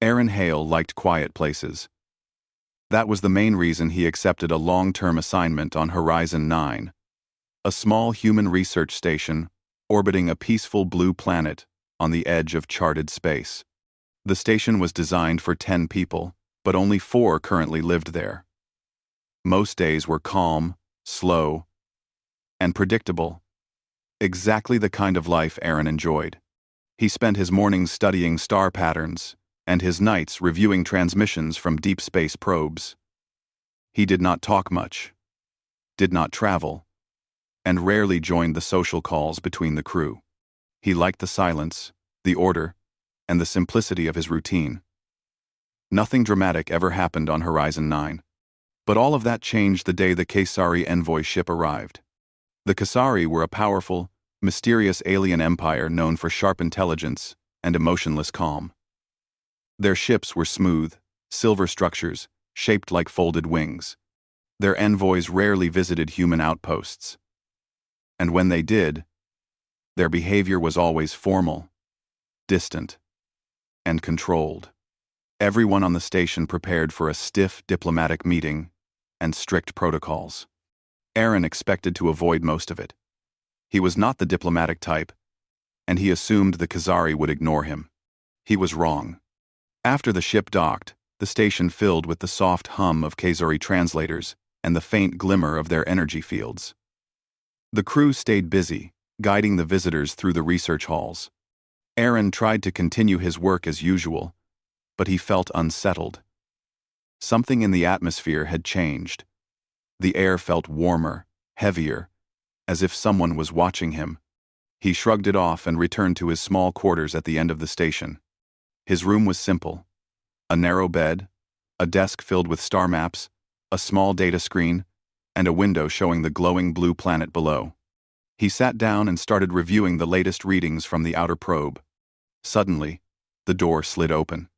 Aaron Hale liked quiet places. That was the main reason he accepted a long-term assignment on Horizon 9, a small human research station orbiting a peaceful blue planet on the edge of charted space. The station was designed for 10 people, but only 4 currently lived there. Most days were calm, slow, and predictable. Exactly the kind of life Aaron enjoyed. He spent his mornings studying star patterns and his nights reviewing transmissions from deep space probes. He did not talk much, did not travel, and rarely joined the social calls between the crew. He liked the silence, the order, and the simplicity of his routine. Nothing dramatic ever happened on Horizon 9. But all of that changed the day the Kesari envoy ship arrived. The Kesari were a powerful, mysterious alien empire known for sharp intelligence and emotionless calm. Their ships were smooth, silver structures, shaped like folded wings. Their envoys rarely visited human outposts. And when they did, their behavior was always formal, distant, and controlled. Everyone on the station prepared for a stiff diplomatic meeting and strict protocols. Aaron expected to avoid most of it. He was not the diplomatic type, and he assumed the Kesari would ignore him. He was wrong. After the ship docked, the station filled with the soft hum of Kesari translators and the faint glimmer of their energy fields. The crew stayed busy, guiding the visitors through the research halls. Aaron tried to continue his work as usual, but he felt unsettled. Something in the atmosphere had changed. The air felt warmer, heavier, as if someone was watching him. He shrugged it off and returned to his small quarters at the end of the station. His room was simple: a narrow bed, a desk filled with star maps, a small data screen, and a window showing the glowing blue planet below. He sat down and started reviewing the latest readings from the outer probe. Suddenly, the door slid open.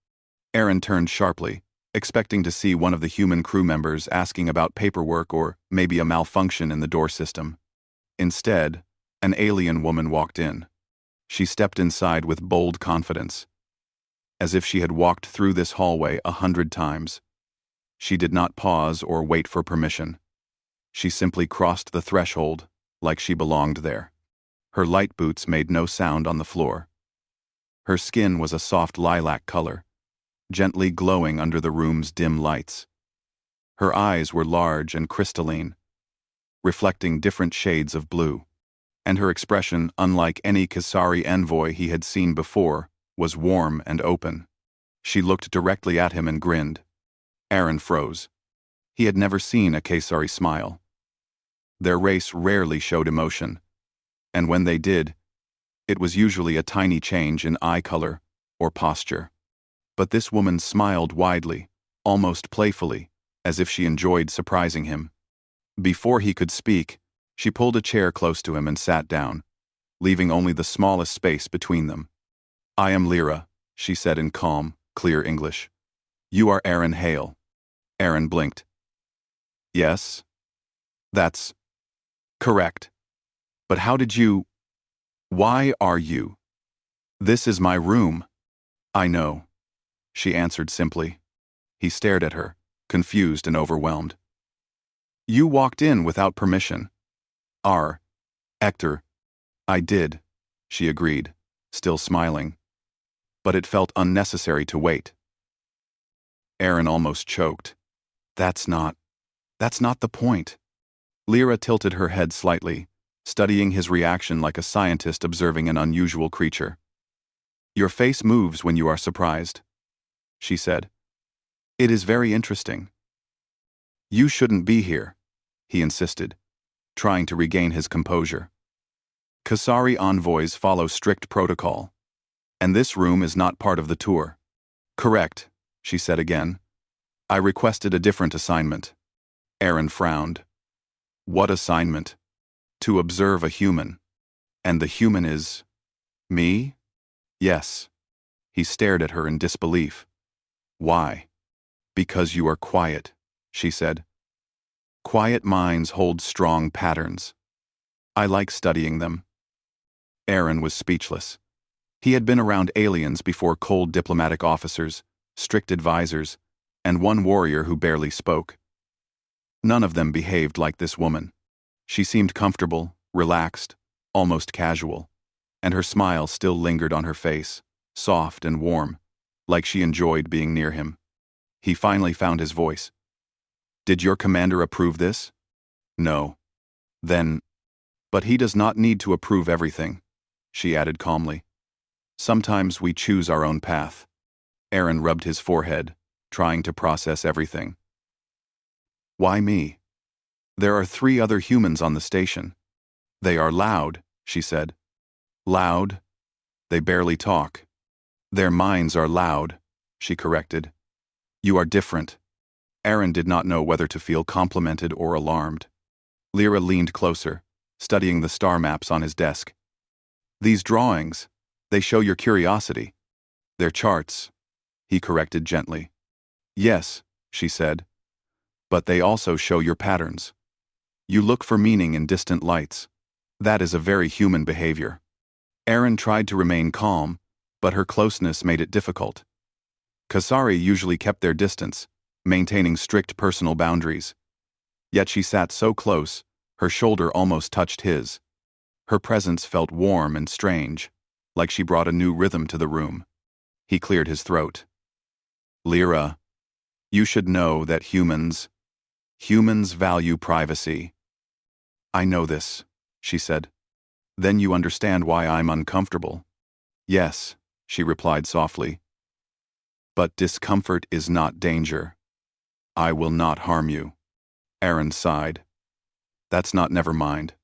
Aaron turned sharply, expecting to see one of the human crew members asking about paperwork or maybe a malfunction in the door system. Instead, an alien woman walked in. She stepped inside with bold confidence, as if she had walked through this hallway 100 times. She did not pause or wait for permission. She simply crossed the threshold like she belonged there. Her light boots made no sound on the floor. Her skin was a soft lilac color, gently glowing under the room's dim lights. Her eyes were large and crystalline, reflecting different shades of blue, and her expression, unlike any Kesari envoy he had seen before, was warm and open. She looked directly at him and grinned. Aaron froze. He had never seen a Kesari smile. Their race rarely showed emotion, and when they did, it was usually a tiny change in eye color or posture. But this woman smiled widely, almost playfully, as if she enjoyed surprising him. Before he could speak, she pulled a chair close to him and sat down, leaving only the smallest space between them. "I am Lyra," she said in calm, clear English. "You are Aaron Hale." Aaron blinked. "Yes, that's correct. But how did you... Why are you... This is my room." "I know," she answered simply. He stared at her, confused and overwhelmed. "You walked in without permission." Hector, I did," she agreed, still smiling. "But it felt unnecessary to wait." Aaron almost choked. That's not the point." Lyra tilted her head slightly, studying his reaction like a scientist observing an unusual creature. "Your face moves when you are surprised," she said. "It is very interesting." "You shouldn't be here," he insisted, trying to regain his composure. "Kesari envoys follow strict protocol, and this room is not part of the tour." "Correct," she said again. "I requested a different assignment." Aaron frowned. "What assignment?" "To observe a human. And the human is... me?" "Yes." He stared at her in disbelief. "Why?" "Because you are quiet," she said. "Quiet minds hold strong patterns. I like studying them." Aaron was speechless. He had been around aliens before cold diplomatic officers, strict advisors, and one warrior who barely spoke. None of them behaved like this woman. She seemed comfortable, relaxed, almost casual, and her smile still lingered on her face, soft and warm, like she enjoyed being near him. He finally found his voice. "Did your commander approve this?" "No." "Then—" "But he does not need to approve everything," she added calmly. "Sometimes we choose our own path." Aaron rubbed his forehead, trying to process everything. "Why me? There are 3 other humans on the station. They are loud," she said. "Loud? They barely talk." "Their minds are loud," she corrected. "You are different." Aaron did not know whether to feel complimented or alarmed. Lyra leaned closer, studying the star maps on his desk. "These drawings, they show your curiosity." "They're charts," he corrected gently. "Yes," she said, "but they also show your patterns. You look for meaning in distant lights. That is a very human behavior." Aaron tried to remain calm, but her closeness made it difficult. Kasari usually kept their distance, maintaining strict personal boundaries. Yet she sat so close, her shoulder almost touched his. Her presence felt warm and strange, like she brought a new rhythm to the room. He cleared his throat. "Lyra, you should know that humans value privacy." "I know this," she said. "Then you understand why I'm uncomfortable." "Yes," she replied softly. "But discomfort is not danger. I will not harm you." Aaron sighed. "That's not never mind."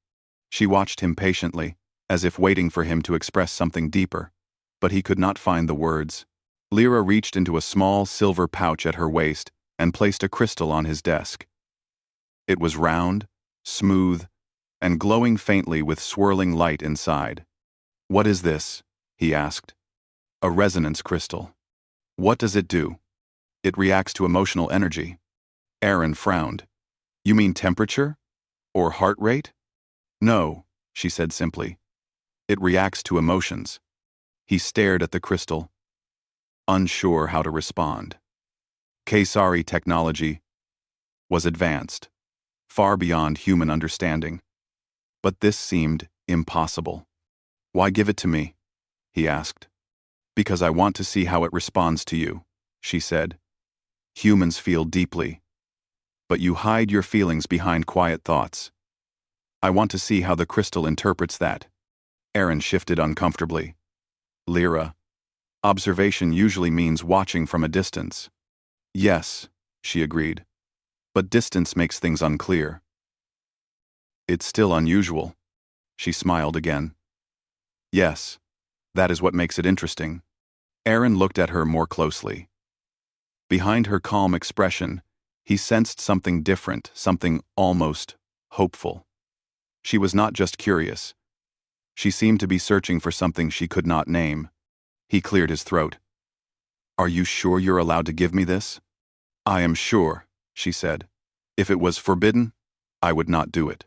She watched him patiently, as if waiting for him to express something deeper, but he could not find the words. Lyra reached into a small silver pouch at her waist and placed a crystal on his desk. It was round, smooth, and glowing faintly with swirling light inside. "What is this?" he asked. "A resonance crystal." "What does it do?" "It reacts to emotional energy." Aaron frowned. "You mean temperature? Or heart rate?" "No," she said simply. "It reacts to emotions." He stared at the crystal, unsure how to respond. Kasari technology was advanced, far beyond human understanding. But this seemed impossible. "Why give it to me?" he asked. "Because I want to see how it responds to you," she said. "Humans feel deeply, but you hide your feelings behind quiet thoughts. I want to see how the crystal interprets that." Aaron shifted uncomfortably. "Lyra, observation usually means watching from a distance." "Yes," she agreed, "but distance makes things unclear." "It's still unusual." She smiled again. "Yes, that is what makes it interesting." Aaron looked at her more closely. Behind her calm expression, he sensed something different, something almost hopeful. She was not just curious. She seemed to be searching for something she could not name. He cleared his throat. "Are you sure you're allowed to give me this?" "I am sure," she said. "If it was forbidden, I would not do it."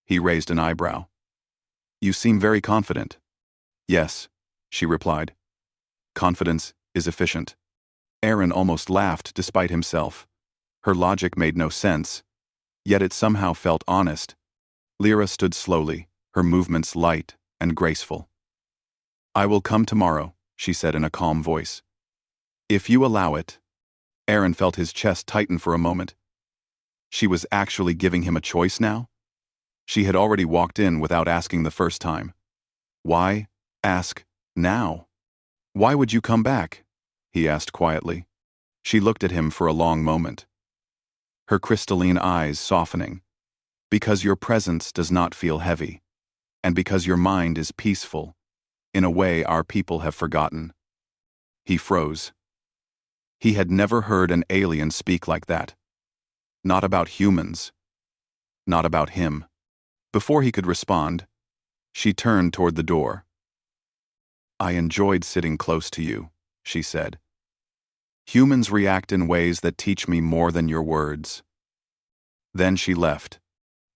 He raised an eyebrow. "You seem very confident." "Yes," she replied. "Confidence is efficient." Aaron almost laughed despite himself. Her logic made no sense, yet it somehow felt honest. Lyra stood slowly, her movements light and graceful. "I will come tomorrow," she said in a calm voice. "If you allow it." Aaron felt his chest tighten for a moment. She was actually giving him a choice now? She had already walked in without asking the first time. Why ask now? "Why would you come back?" he asked quietly. She looked at him for a long moment, her crystalline eyes softening. "Because your presence does not feel heavy, and because your mind is peaceful, in a way our people have forgotten." He froze. He had never heard an alien speak like that. Not about humans. Not about him. Before he could respond, she turned toward the door. "I enjoyed sitting close to you," she said. "Humans react in ways that teach me more than your words." Then she left.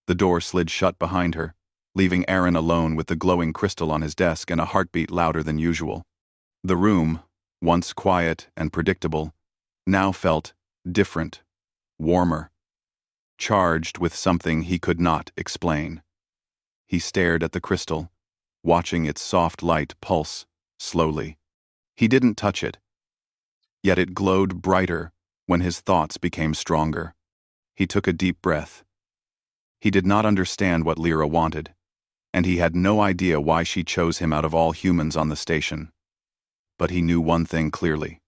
The door slid shut behind her, leaving Aaron alone with the glowing crystal on his desk and a heartbeat louder than usual. The room, once quiet and predictable, now felt different, warmer, charged with something he could not explain. He stared at the crystal, watching its soft light pulse slowly. He didn't touch it, yet it glowed brighter when his thoughts became stronger. He took a deep breath. He did not understand what Lyra wanted, and he had no idea why she chose him out of all humans on the station. But he knew one thing clearly.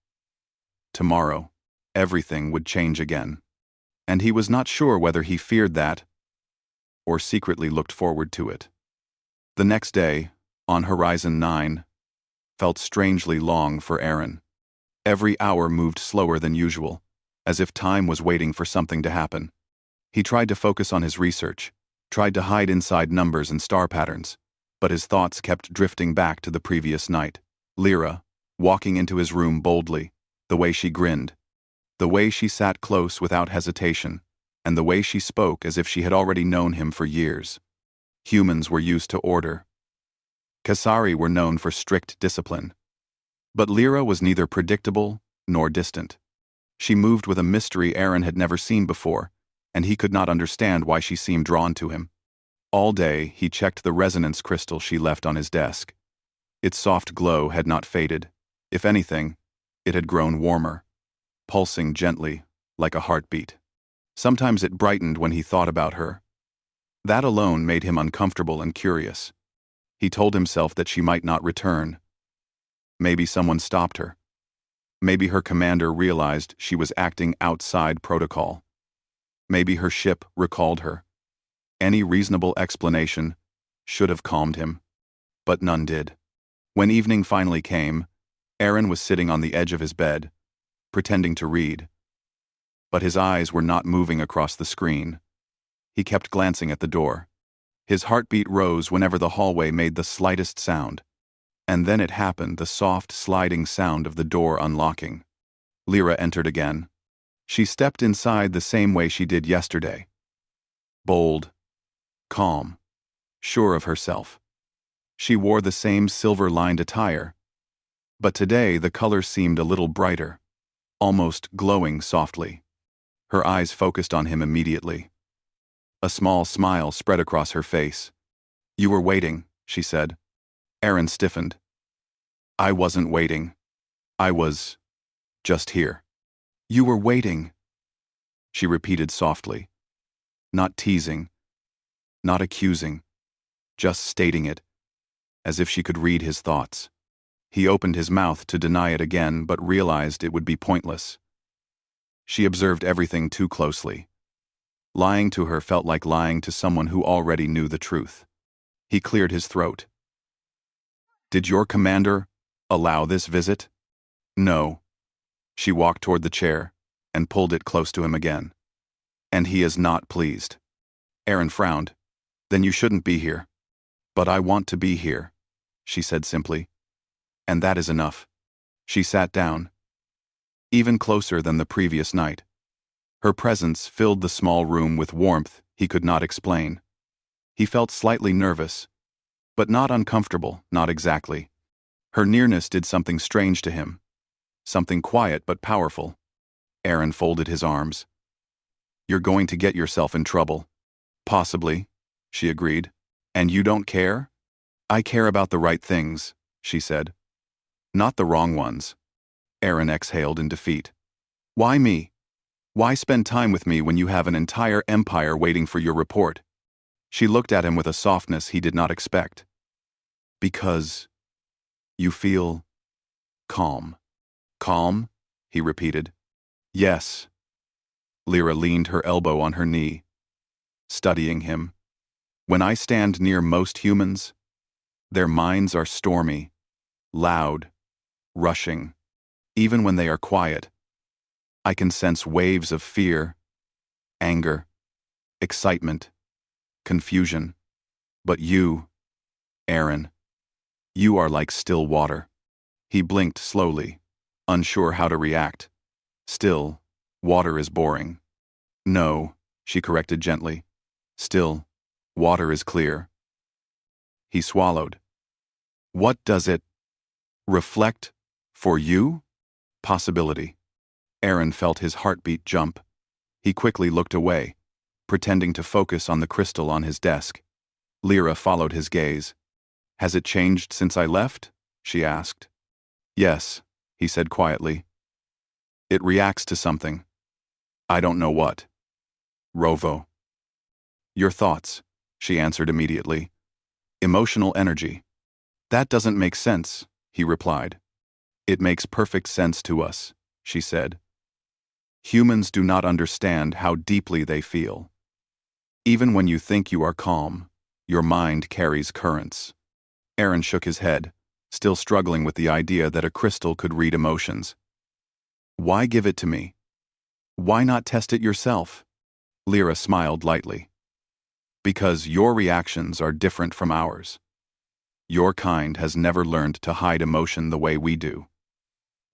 Tomorrow, everything would change again. And he was not sure whether he feared that or secretly looked forward to it. The next day, on Horizon 9, felt strangely long for Aaron. Every hour moved slower than usual, as if time was waiting for something to happen. He tried to focus on his research, tried to hide inside numbers and star patterns, but his thoughts kept drifting back to the previous night. Lyra, walking into his room boldly, the way she grinned, the way she sat close without hesitation, and the way she spoke as if she had already known him for years. Humans were used to order. Kasari were known for strict discipline. But Lyra was neither predictable nor distant. She moved with a mystery Aaron had never seen before, and he could not understand why she seemed drawn to him. All day, he checked the resonance crystal she left on his desk. Its soft glow had not faded. If anything, it had grown warmer, pulsing gently, like a heartbeat. Sometimes it brightened when he thought about her. That alone made him uncomfortable and curious. He told himself that she might not return. Maybe someone stopped her. Maybe her commander realized she was acting outside protocol. Maybe her ship recalled her. Any reasonable explanation should have calmed him, but none did. When evening finally came, Aaron was sitting on the edge of his bed, pretending to read. But his eyes were not moving across the screen. He kept glancing at the door. His heartbeat rose whenever the hallway made the slightest sound. And then it happened, the soft, sliding sound of the door unlocking. Lyra entered again. She stepped inside the same way she did yesterday. Bold, calm, sure of herself. She wore the same silver-lined attire, but today the color seemed a little brighter, almost glowing softly. Her eyes focused on him immediately. A small smile spread across her face. "You were waiting," she said. Aaron stiffened. "I wasn't waiting. I was just here." "You were waiting," she repeated softly, not teasing, not accusing, just stating it, as if she could read his thoughts. He opened his mouth to deny it again, but realized it would be pointless. She observed everything too closely. Lying to her felt like lying to someone who already knew the truth. He cleared his throat. "Did your commander allow this visit?" "No." She walked toward the chair and pulled it close to him again. "And he is not pleased." Aaron frowned. "Then you shouldn't be here." "But I want to be here," she said simply. "And that is enough." She sat down, even closer than the previous night. Her presence filled the small room with warmth he could not explain. He felt slightly nervous, but not uncomfortable, not exactly. Her nearness did something strange to him. Something quiet but powerful. Aaron folded his arms. "You're going to get yourself in trouble." "Possibly," she agreed. "And you don't care?" "I care about the right things," she said. "Not the wrong ones." Aaron exhaled in defeat. "Why me? Why spend time with me when you have an entire empire waiting for your report?" She looked at him with a softness he did not expect. "Because you feel calm." "Calm?" he repeated. "Yes." Lyra leaned her elbow on her knee, studying him. "When I stand near most humans, their minds are stormy, loud, rushing. Even when they are quiet, I can sense waves of fear, anger, excitement, confusion. But you, Aaron, you are like still water." He blinked slowly, unsure how to react. "Still, water is boring." "No," she corrected gently. "Still, water is clear." He swallowed. "What does it reflect for you?" "Possibility." Aaron felt his heartbeat jump. He quickly looked away, pretending to focus on the crystal on his desk. Lyra followed his gaze. "Has it changed since I left?" she asked. "Yes," he said quietly. "It reacts to something. I don't know what." "Rovo." "Your thoughts," she answered immediately. "Emotional energy." "That doesn't make sense," he replied. "It makes perfect sense to us," she said. "Humans do not understand how deeply they feel. Even when you think you are calm, your mind carries currents." Aaron shook his head, still struggling with the idea that a crystal could read emotions. "Why give it to me? Why not test it yourself?" Lyra smiled lightly. "Because your reactions are different from ours. Your kind has never learned to hide emotion the way we do.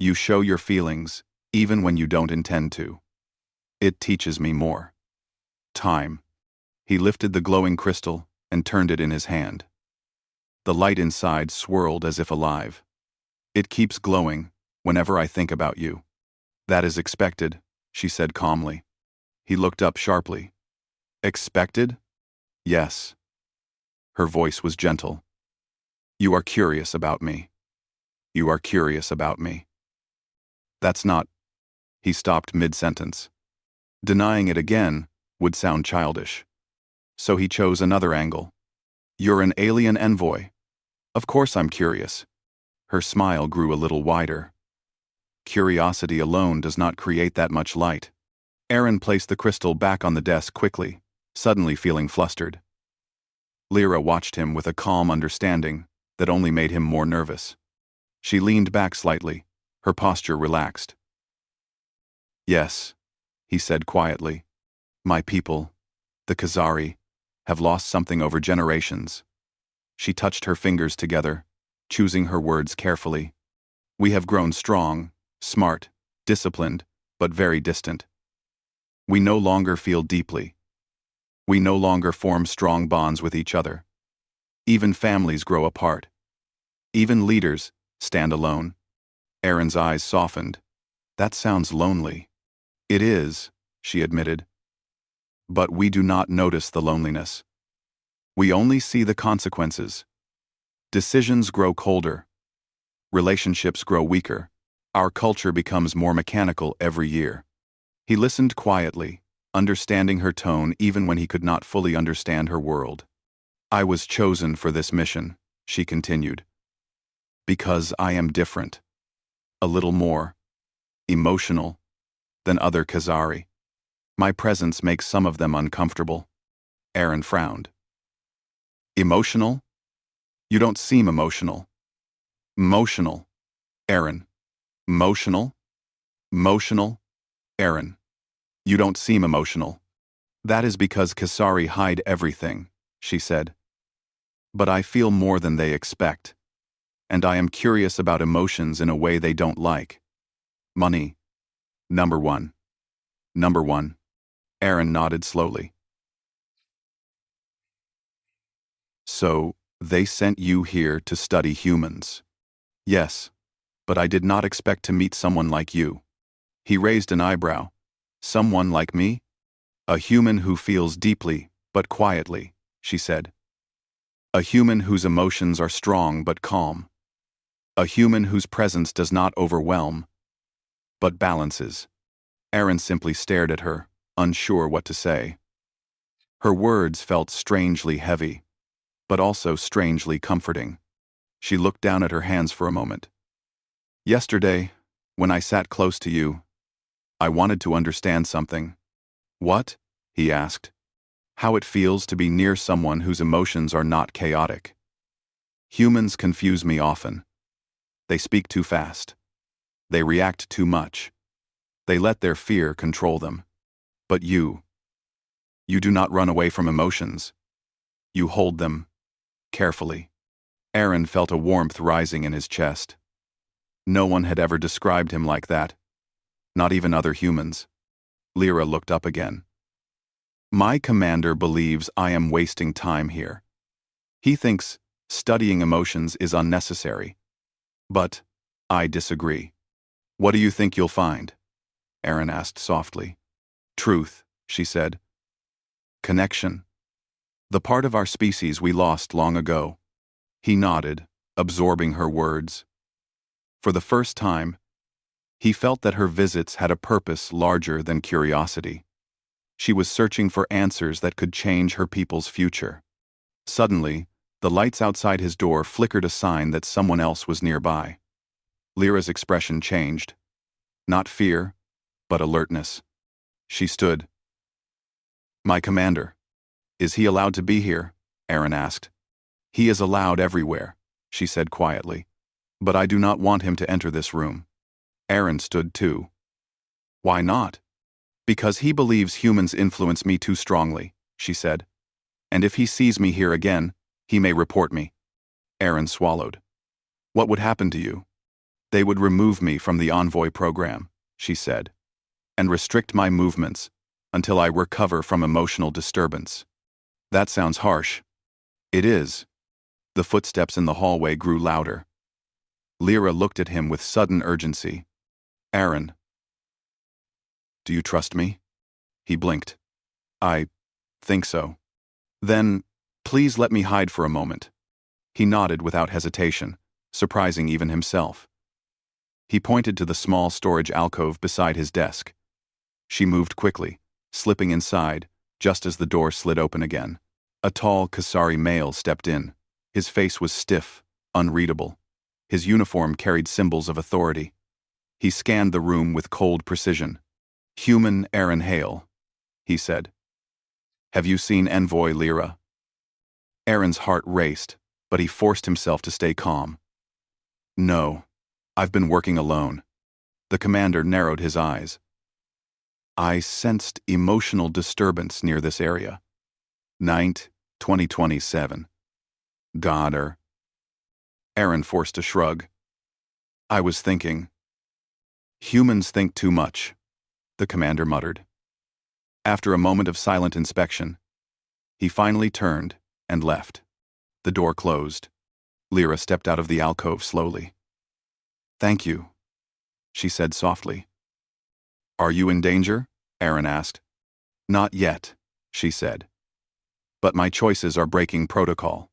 You show your feelings, even when you don't intend to. It teaches me more. Time." He lifted the glowing crystal and turned it in his hand. The light inside swirled as if alive. "It keeps glowing whenever I think about you." "That is expected," she said calmly. He looked up sharply. "Expected?" "Yes." Her voice was gentle. "You are curious about me. You are curious about me." "That's not—" He stopped mid-sentence. Denying it again would sound childish. So he chose another angle. "You're an alien envoy. Of course I'm curious." Her smile grew a little wider. "Curiosity alone does not create that much light." Aaron placed the crystal back on the desk quickly, suddenly feeling flustered. Lyra watched him with a calm understanding that only made him more nervous. She leaned back slightly, her posture relaxed. "Yes," he said quietly. "My people, the Khazari, have lost something over generations." She touched her fingers together, choosing her words carefully. "We have grown strong, smart, disciplined, but very distant. We no longer feel deeply. We no longer form strong bonds with each other. Even families grow apart. Even leaders stand alone." Aaron's eyes softened. "That sounds lonely." "It is," she admitted. "But we do not notice the loneliness. We only see the consequences. Decisions grow colder. Relationships grow weaker. Our culture becomes more mechanical every year." He listened quietly, understanding her tone even when he could not fully understand her world. "I was chosen for this mission," she continued. "Because I am different. A little more emotional than other Khazari. My presence makes some of them uncomfortable." Aaron frowned. "Emotional? You don't seem emotional." "Emotional." Aaron. "Emotional? Emotional?" Aaron. "You don't seem emotional." "That is because Khazari hide everything," she said. "But I feel more than they expect. And I am curious about emotions in a way they don't like. Money. Number one. Number one." Aaron nodded slowly. "So, they sent you here to study humans." "Yes, but I did not expect to meet someone like you." He raised an eyebrow. "Someone like me?" "A human who feels deeply, but quietly," she said. "A human whose emotions are strong but calm. A human whose presence does not overwhelm, but balances." Aaron simply stared at her, unsure what to say. Her words felt strangely heavy, but also strangely comforting. She looked down at her hands for a moment. "Yesterday, when I sat close to you, I wanted to understand something." "What?" he asked. "How it feels to be near someone whose emotions are not chaotic. Humans confuse me often. They speak too fast. They react too much. They let their fear control them. But you do not run away from emotions. You hold them, carefully." Aaron felt a warmth rising in his chest. No one had ever described him like that. Not even other humans. Lyra looked up again. "My commander believes I am wasting time here. He thinks studying emotions is unnecessary. But I disagree." "What do you think you'll find?" Aaron asked softly. Truth, she said. Connection. The part of our species we lost long ago. He nodded, absorbing her words. For the first time, he felt that her visits had a purpose larger than curiosity. She was searching for answers that could change her people's future. Suddenly, the lights outside his door flickered a sign that someone else was nearby. Lyra's expression changed. Not fear, but alertness. She stood. My commander. Is he allowed to be here? Aaron asked. He is allowed everywhere, she said quietly. But I do not want him to enter this room. Aaron stood too. Why not? Because he believes humans influence me too strongly, she said. And if he sees me here again, he may report me. Aaron swallowed. What would happen to you? They would remove me from the Envoy program, she said, and restrict my movements until I recover from emotional disturbance. That sounds harsh. It is. The footsteps in the hallway grew louder. Lyra looked at him with sudden urgency. Aaron. Do you trust me? He blinked. I think so. Then, please let me hide for a moment. He nodded without hesitation, surprising even himself. He pointed to the small storage alcove beside his desk. She moved quickly, slipping inside, just as the door slid open again. A tall Kasari male stepped in. His face was stiff, unreadable. His uniform carried symbols of authority. He scanned the room with cold precision. Human Aaron Hale, he said. Have you seen Envoy Lyra? Aaron's heart raced, but he forced himself to stay calm. No, I've been working alone. The commander narrowed his eyes. I sensed emotional disturbance near this area. 9th, 2027. Godder. Aaron forced a shrug. I was thinking. Humans think too much, the commander muttered. After a moment of silent inspection, he finally turned and left. The door closed. Lyra stepped out of the alcove slowly. Thank you, she said softly. Are you in danger? Aaron asked. Not yet, she said. But my choices are breaking protocol.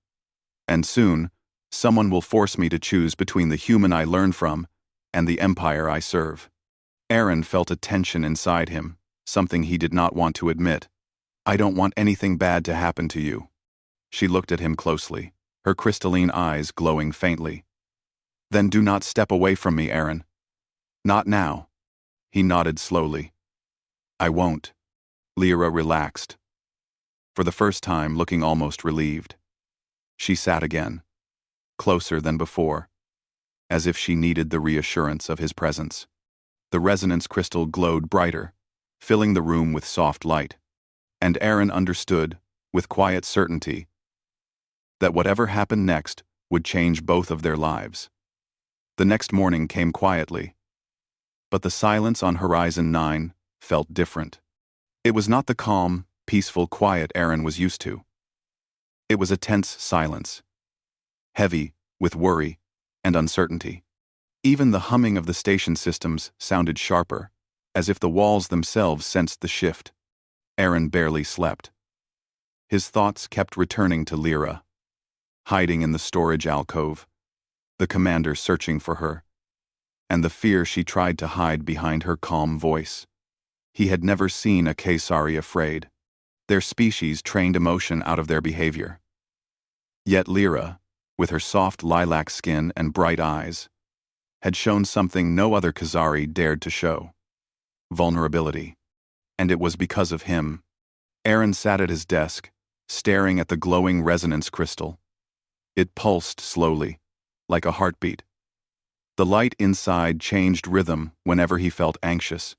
And soon, someone will force me to choose between the human I learn from and the empire I serve. Aaron felt a tension inside him, something he did not want to admit. I don't want anything bad to happen to you. She looked at him closely, her crystalline eyes glowing faintly. Then do not step away from me, Aaron. Not now. He nodded slowly. I won't. Lyra relaxed. For the first time, looking almost relieved. She sat again, closer than before, as if she needed the reassurance of his presence. The resonance crystal glowed brighter, filling the room with soft light. And Aaron understood, with quiet certainty, that whatever happened next would change both of their lives. The next morning came quietly, but the silence on Horizon 9 felt different. It was not the calm, peaceful quiet Aaron was used to. It was a tense silence, heavy with worry and uncertainty. Even the humming of the station systems sounded sharper, as if the walls themselves sensed the shift. Aaron barely slept. His thoughts kept returning to Lyra, hiding in the storage alcove, the commander searching for her, and the fear she tried to hide behind her calm voice. He had never seen a Kasari afraid. Their species trained emotion out of their behavior. Yet Lyra, with her soft lilac skin and bright eyes, had shown something no other Khazari dared to show. Vulnerability. And it was because of him. Aaron sat at his desk, staring at the glowing resonance crystal. It pulsed slowly, like a heartbeat. The light inside changed rhythm whenever he felt anxious.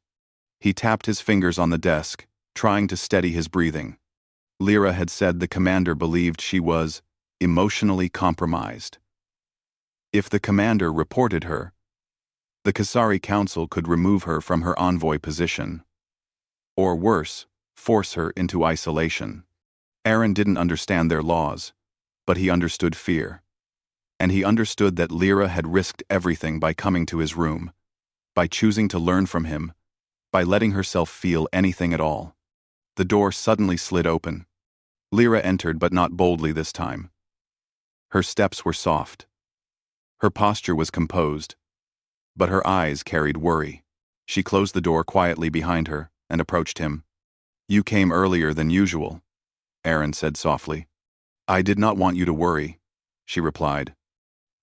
He tapped his fingers on the desk, trying to steady his breathing. Lyra had said the commander believed she was emotionally compromised. If the commander reported her, the Kasari Council could remove her from her envoy position. Or worse, force her into isolation. Aaron didn't understand their laws, but he understood fear. And he understood that Lyra had risked everything by coming to his room, by choosing to learn from him, by letting herself feel anything at all. The door suddenly slid open. Lyra entered, but not boldly this time. Her steps were soft. Her posture was composed, but her eyes carried worry. She closed the door quietly behind her and approached him. "You came earlier than usual," Aaron said softly. "I did not want you to worry," she replied.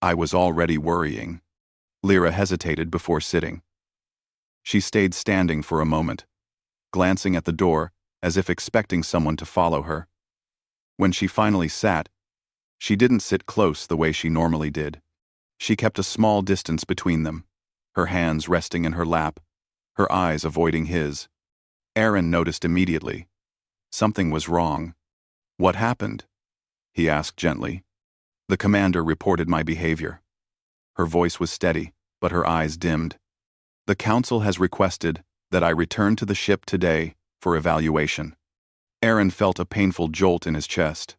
"I was already worrying." Lyra hesitated before sitting. She stayed standing for a moment, glancing at the door as if expecting someone to follow her. When she finally sat, she didn't sit close the way she normally did. She kept a small distance between them, her hands resting in her lap, her eyes avoiding his. Aaron noticed immediately. Something was wrong. "What happened?" he asked gently. "The commander reported my behavior." Her voice was steady, but her eyes dimmed. "The council has requested that I return to the ship today for evaluation." Aaron felt a painful jolt in his chest.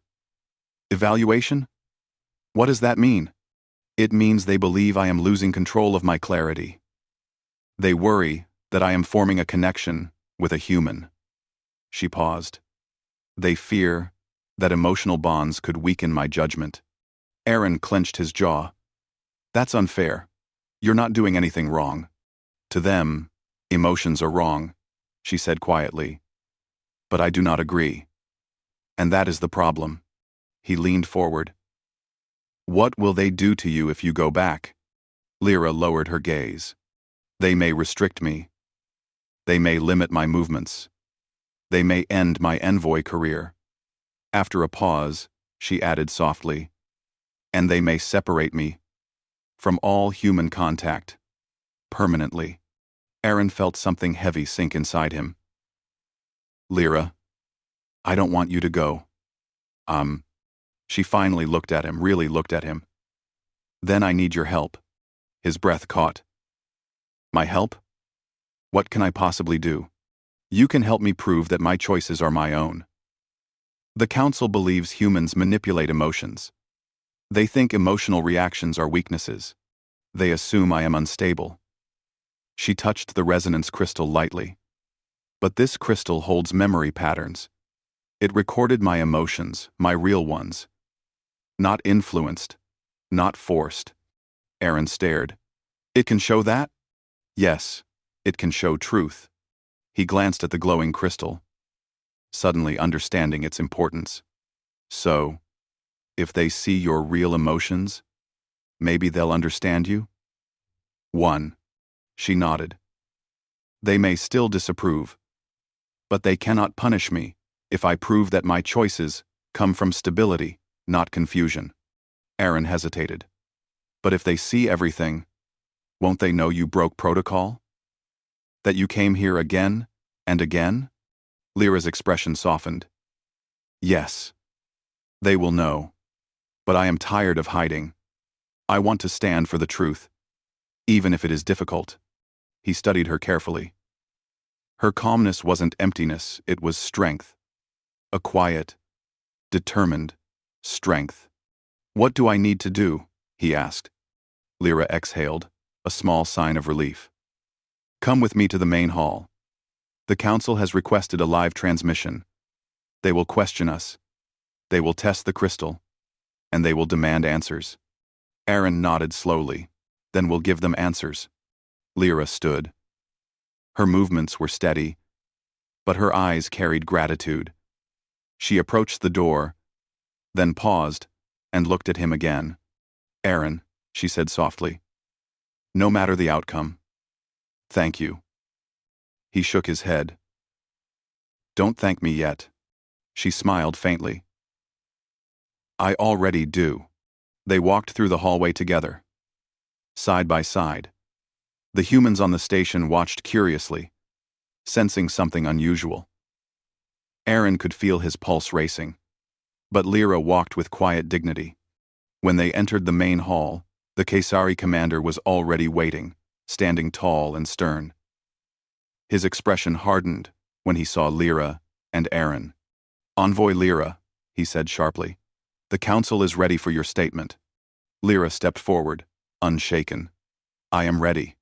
"Evaluation? What does that mean?" "It means they believe I am losing control of my clarity. They worry that I am forming a connection with a human." She paused. "They fear that emotional bonds could weaken my judgment." Aaron clenched his jaw. "That's unfair. You're not doing anything wrong. To them, emotions are wrong," she said quietly. "But I do not agree. And that is the problem." He leaned forward. "What will they do to you if you go back?" Lyra lowered her gaze. "They may restrict me. They may limit my movements. They may end my envoy career." After a pause, she added softly, "And they may separate me from all human contact. Permanently." Aaron felt something heavy sink inside him. "Lyra, I don't want you to go." She finally looked at him, really looked at him. "Then I need your help." His breath caught. "My help? What can I possibly do?" "You can help me prove that my choices are my own." The council believes humans manipulate emotions. They think emotional reactions are weaknesses. They assume I am unstable. She touched the resonance crystal lightly. "But this crystal holds memory patterns. It recorded my emotions, my real ones. Not influenced, not forced." Aaron stared. "It can show that?" "Yes, it can show truth." He glanced at the glowing crystal, suddenly understanding its importance. "So, if they see your real emotions, maybe they'll understand you?" "1." She nodded. "They may still disapprove, but they cannot punish me if I prove that my choices come from stability, not confusion." Aaron hesitated. "But if they see everything, won't they know you broke protocol? That you came here again and again?" Lyra's expression softened. "Yes. They will know. But I am tired of hiding. I want to stand for the truth, even if it is difficult." He studied her carefully. Her calmness wasn't emptiness, it was strength. A quiet, determined strength. "What do I need to do?" he asked. Lyra exhaled, a small sign of relief. "Come with me to the main hall. The council has requested a live transmission. They will question us. They will test the crystal. And they will demand answers." Aaron nodded slowly. "Then we'll give them answers." Lyra stood. Her movements were steady, but her eyes carried gratitude. She approached the door, then paused and looked at him again. "Aaron," she said softly, "no matter the outcome, thank you." He shook his head. "Don't thank me yet." She smiled faintly. "I already do." They walked through the hallway together, side by side. The humans on the station watched curiously, sensing something unusual. Aaron could feel his pulse racing, but Lyra walked with quiet dignity. When they entered the main hall, the Caesari commander was already waiting, standing tall and stern. His expression hardened when he saw Lyra and Aaron. "Envoy Lyra," he said sharply, "the council is ready for your statement." Lyra stepped forward, unshaken. "I am ready."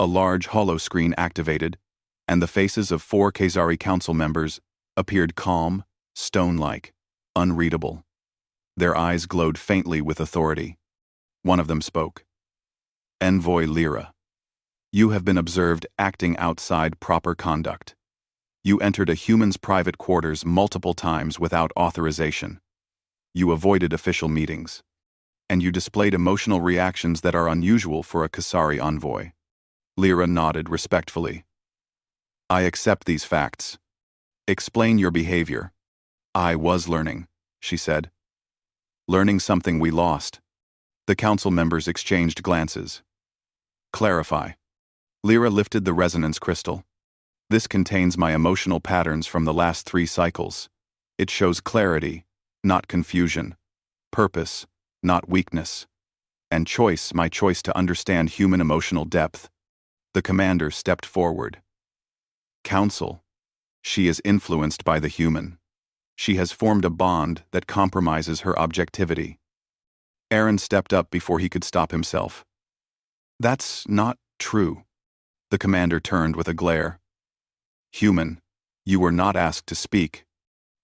A large holoscreen activated, and the faces of 4 Khazari council members appeared calm, stone-like, unreadable. Their eyes glowed faintly with authority. One of them spoke. Envoy Lyra, you have been observed acting outside proper conduct. You entered a human's private quarters multiple times without authorization. You avoided official meetings. And you displayed emotional reactions that are unusual for a Khazari envoy. Lyra nodded respectfully. I accept these facts. Explain your behavior. I was learning, she said. Learning something we lost. The council members exchanged glances. Clarify. Lyra lifted the resonance crystal. This contains my emotional patterns from the last 3 cycles. It shows clarity, not confusion. Purpose, not weakness. And choice, my choice to understand human emotional depth. The commander stepped forward. Council. She is influenced by the human. She has formed a bond that compromises her objectivity. Aaron stepped up before he could stop himself. That's not true. The commander turned with a glare. Human, you were not asked to speak.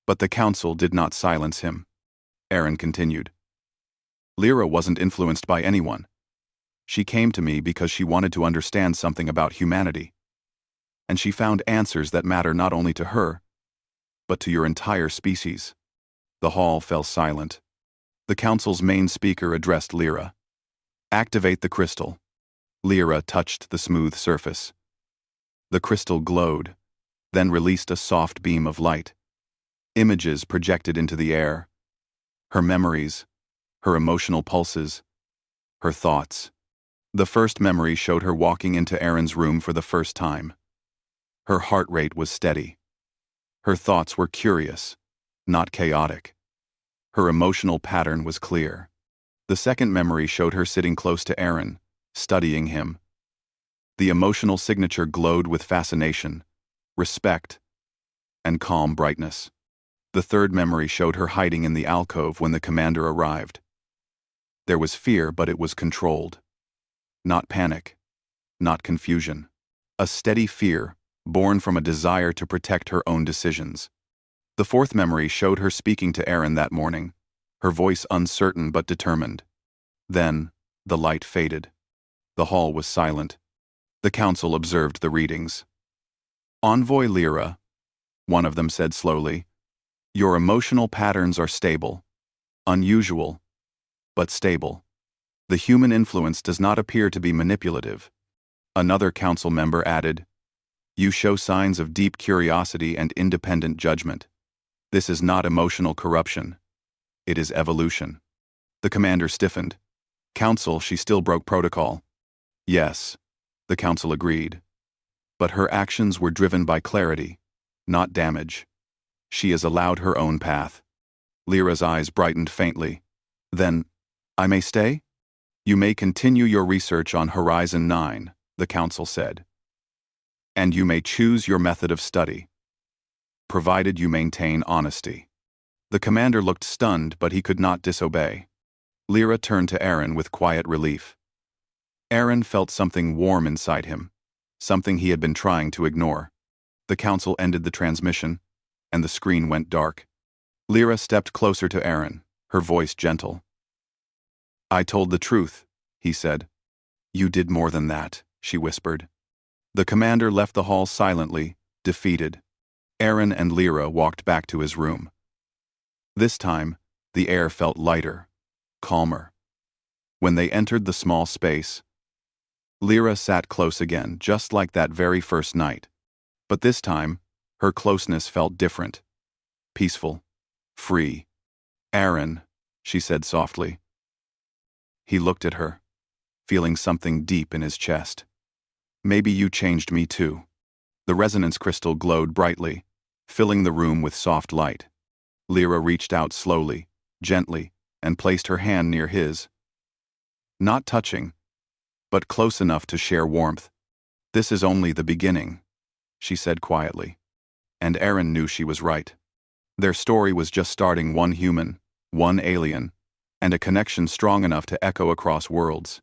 But the council did not silence him. Aaron continued. Lyra wasn't influenced by anyone. She came to me because she wanted to understand something about humanity. And she found answers that matter not only to her, but to your entire species. The hall fell silent. The council's main speaker addressed Lyra. Activate the crystal. Lyra touched the smooth surface. The crystal glowed, then released a soft beam of light. Images projected into the air. Her memories, her emotional pulses, her thoughts. The first memory showed her walking into Aaron's room for the first time. Her heart rate was steady. Her thoughts were curious, not chaotic. Her emotional pattern was clear. The second memory showed her sitting close to Aaron, studying him. The emotional signature glowed with fascination, respect, and calm brightness. The third memory showed her hiding in the alcove when the commander arrived. There was fear, but it was controlled. Not panic, not confusion. A steady fear, born from a desire to protect her own decisions. The fourth memory showed her speaking to Aaron that morning, her voice uncertain but determined. Then, the light faded. The hall was silent. The council observed the readings. Envoy Lyra, one of them said slowly, your emotional patterns are stable. Unusual, but stable. The human influence does not appear to be manipulative. Another council member added, you show signs of deep curiosity and independent judgment. This is not emotional corruption. It is evolution. The commander stiffened. Council, she still broke protocol. Yes, the council agreed. But her actions were driven by clarity, not damage. She has allowed her own path. Lyra's eyes brightened faintly. Then, I may stay? You may continue your research on Horizon 9, the council said. And you may choose your method of study, provided you maintain honesty. The commander looked stunned, but he could not disobey. Lyra turned to Aaron with quiet relief. Aaron felt something warm inside him, something he had been trying to ignore. The council ended the transmission, and the screen went dark. Lyra stepped closer to Aaron, her voice gentle. I told the truth, he said. You did more than that, she whispered. The commander left the hall silently, defeated. Aaron and Lyra walked back to his room. This time, the air felt lighter, calmer. When they entered the small space, Lyra sat close again, just like that very first night. But this time, her closeness felt different. Peaceful. Free. Aaron, she said softly. He looked at her, feeling something deep in his chest. Maybe you changed me too. The resonance crystal glowed brightly, filling the room with soft light. Lyra reached out slowly, gently, and placed her hand near his. Not touching, but close enough to share warmth. This is only the beginning, she said quietly. And Aaron knew she was right. Their story was just starting, one human, one alien, and a connection strong enough to echo across worlds.